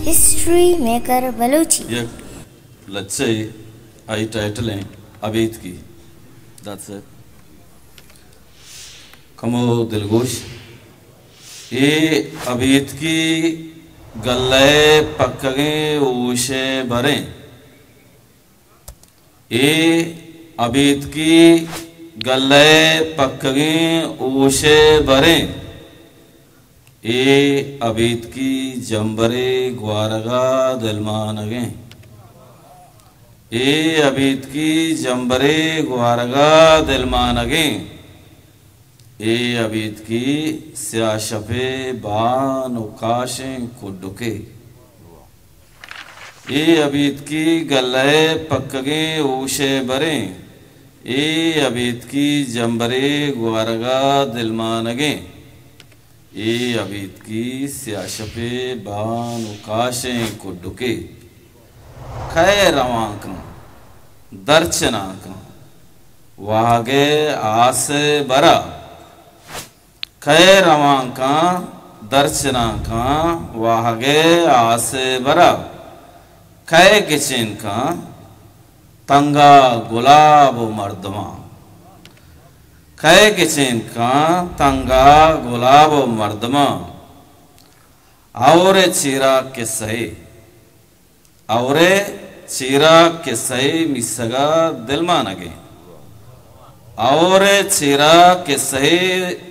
History maker Balochi ये let's say I title हैं अबीद की that's it कमो दिलगोश ये अबीद की गल्ले पक्के ऊशे भरे ये अबीद की गल्ले पक्के ऊशे भरे ए अबीद की जंबरे ग्वारगा दिलमानगे ए अबीद की जंबरे ग्वारगा दिलमानगे ए अबीद की स्याशफे बान उकाशें कुडुके ए अबीद की गल्ले पक्के ऊशे बरे ए अबीद की जंबरे ग्वारगा दिलमानगे ए अबीद की स्याशफे बान उकाशें कुडुके खै रवांकन दर्चनाकन वागे आसे बरा खै रवांका दर्चनाका वागे आसे बरा खै किचन का तंगा गुलाब मर्दमा खै किचन का तंगा गुलाब मर्दमा और चीरा के सही और चीरा के सही मिसगा दिलमानगे और चीरा के सही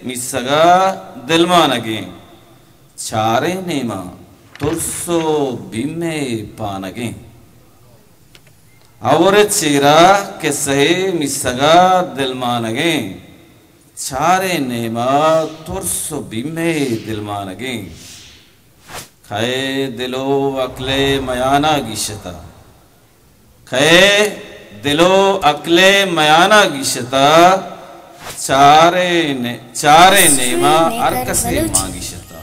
मिसगा दिलमानगे चारे नेमा तुरसो बिमे पानगे और चीरा के सही मिसगा दिलमानगे चारे नेमा तुरसो बिमे दिलमानगे खै दिलो अकले मयाना गिशता खै दिलो अकले मयाना गिशता चारे नेमा अरकसे मांगिशता।